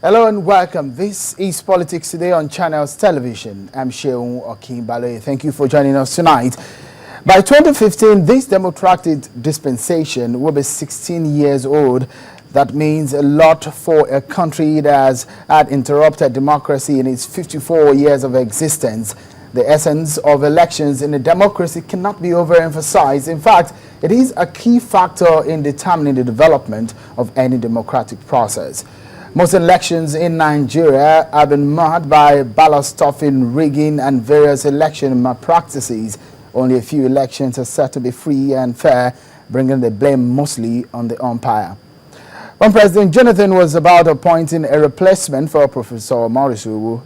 Hello and welcome. This is Politics Today on Channels Television. I'm Sheung Okinbaloye. Thank you for joining us tonight. By 2015, this democratic dispensation will be 16 years old. That means a lot for a country that has had interrupted democracy in its 54 years of existence. The essence of elections in a democracy cannot be overemphasized. In fact, it is a key factor in determining the development of any democratic process. Most elections in Nigeria have been marred by ballot stuffing, rigging, and various election malpractices. Only a few elections are said to be free and fair, bringing the blame mostly on the umpire. When President Jonathan was about appointing a replacement for Professor Morisuwu,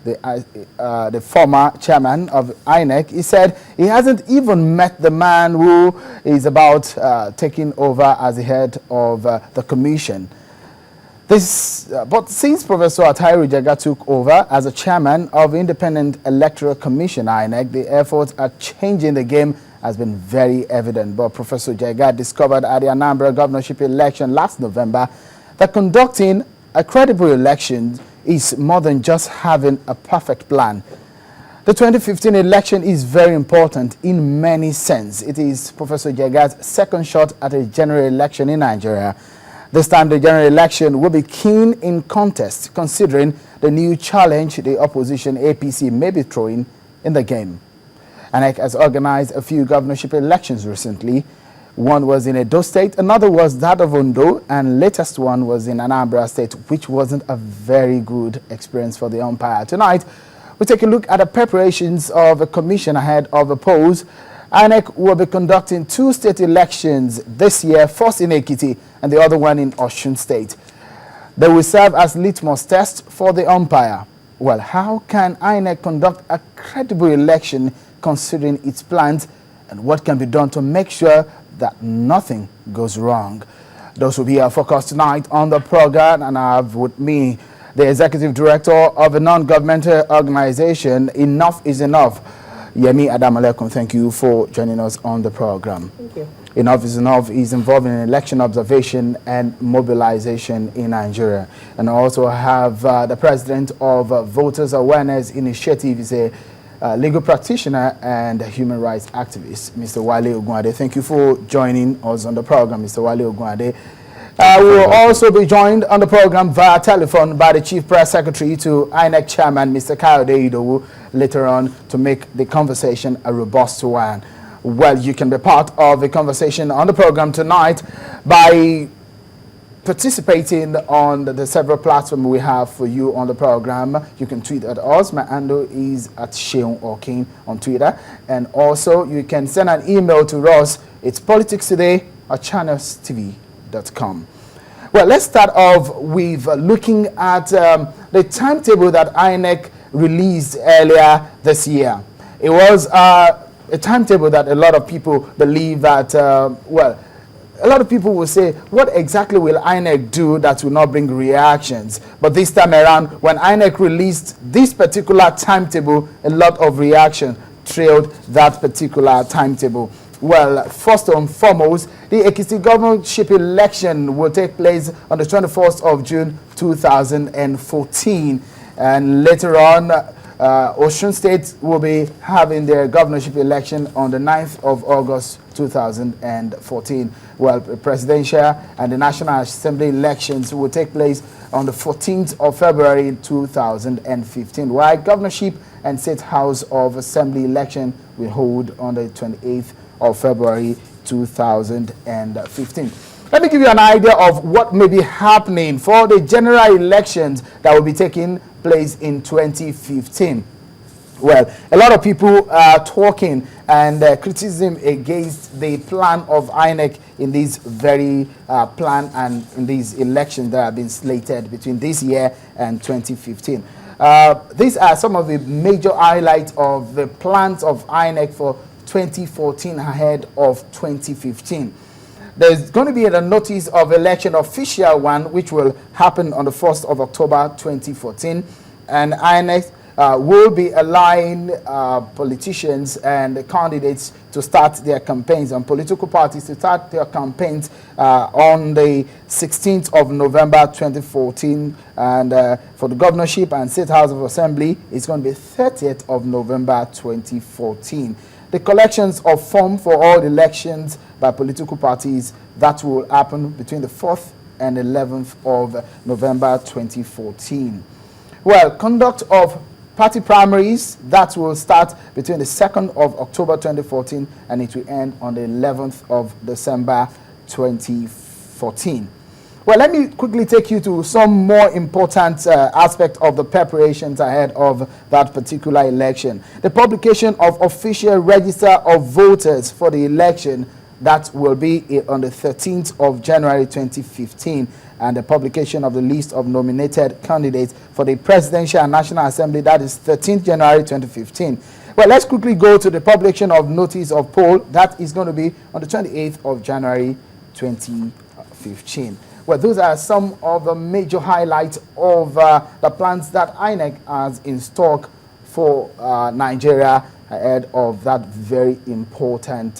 the former chairman of INEC, he said he hasn't even met the man who is about taking over as the head of the commission. But since Professor Atahiru Jega took over as a chairman of Independent Electoral Commission, INEC, the efforts at changing the game has been very evident. But Professor Jega discovered at the Anambra governorship election last November that conducting a credible election is more than just having a perfect plan. The 2015 election is very important in many senses. It is Professor Jega's second shot at a general election in Nigeria. This time, the general election will be keen in contest, considering the new challenge the opposition APC may be throwing in the game. INEC has organized a few governorship elections recently. One was in Edo State, another was that of Ondo, and latest one was in Anambra State, which wasn't a very good experience for the umpire. Tonight, we take a look at the preparations of a commission ahead of the polls. INEC will be conducting 2 state elections this year, first in Ekiti and the other one in Osun State. They will serve as litmus test for the umpire. Well, how can INEC conduct a credible election considering its plans, and what can be done to make sure that nothing goes wrong? Those will be our focus tonight on the program, and I have with me the Executive Director of a non-governmental organization, Enough is Enough, Yemi Adamalekum. Thank you for joining us on the program. Thank you. Enough is Enough is involved in election observation and mobilization in Nigeria. And I also have the president of Voters Awareness Initiative, is a legal practitioner and a human rights activist, Mr. Wale Ogunade. Thank you for joining us on the program, Mr. Wale Ogunade. We will also be joined on the program via telephone by the Chief Press Secretary to INEC Chairman, Mr. Kayode Idowu, later on to make the conversation a robust one. Well, you can be part of the conversation on the program tonight by participating on the several platforms we have for you on the program. You can tweet at us. My handle is at Sheung Okin on Twitter. And also, you can send an email to us. It's politicstoday@channelstv.com. Well, let's start off with looking at the timetable that INEC released earlier this year. It was a timetable that a lot of people believe that, well, a lot of people will say, what exactly will INEC do that will not bring reactions? But this time around, when INEC released this particular timetable, a lot of reaction trailed that particular timetable. Well, first and foremost, the Ekiti governorship election will take place on the 21st of June 2014. And later on, Osun State will be having their governorship election on the 9th of August 2014. Well, the presidential and the National Assembly elections will take place on the 14th of February 2015, while governorship and State House of Assembly election will hold on the 28th of February 2015. Let me give you an idea of what may be happening for the general elections that will be taking place in 2015. Well, a lot of people are talking and criticism against the plan of INEC in this very plan and in these elections that have been slated between this year and 2015. These are some of the major highlights of the plans of INEC for 2014 ahead of 2015. There's going to be a notice of election, official one, which will happen on the 1st of October 2014. And INEC will be allowing politicians and candidates to start their campaigns, and political parties to start their campaigns on the 16th of November 2014, and for the governorship and State House of Assembly, it's going to be 30th of November 2014. The collections of forms for all elections by political parties, that will happen between the 4th and 11th of November 2014. Well, conduct of party primaries, that will start between the 2nd of October 2014 and it will end on the 11th of December 2014. Well, let me quickly take you to some more important aspects of the preparations ahead of that particular election. The publication of official register of voters for the election, that will be on the 13th of January 2015, and the publication of the list of nominated candidates for the Presidential and National Assembly, that is 13th January 2015. Well, let's quickly go to the publication of notice of poll. That is going to be on the 28th of January 2015. Well, those are some of the major highlights of the plans that INEC has in stock for Nigeria ahead of that very important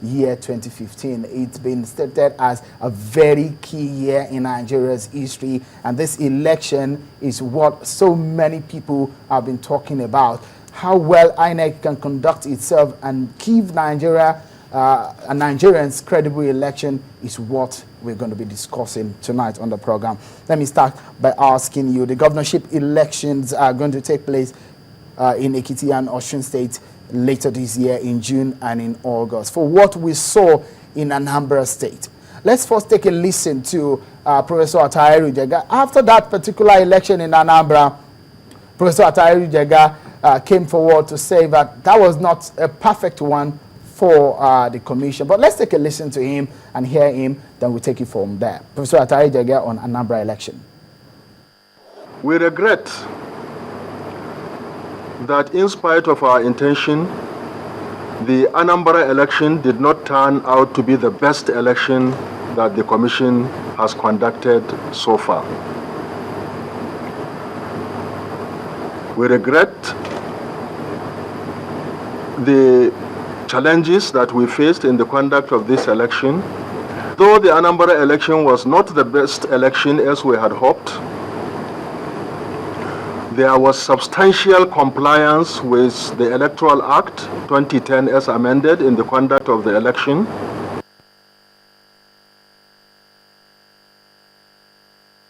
year 2015. It's been stated as a very key year in Nigeria's history, and this election is what so many people have been talking about. How well INEC can conduct itself and give Nigeria a Nigerians credible election is what we're going to be discussing tonight on the program. Let me start by asking you, the governorship elections are going to take place in Ekiti and Osun States later this year in June and in August. For what we saw in Anambra State, let's first take a listen to Professor Atahiru Jega. After that particular election in Anambra, Professor Atahiru Jega came forward to say that that was not a perfect one for the commission. But let's take a listen to him and hear him, then we'll take it from there. Professor Atahiru Jega on Anambra election. We regret that in spite of our intention, the Anambra election did not turn out to be the best election that the Commission has conducted so far. We regret the challenges that we faced in the conduct of this election. Though the Anambra election was not the best election as we had hoped, there was substantial compliance with the Electoral Act 2010 as amended in the conduct of the election.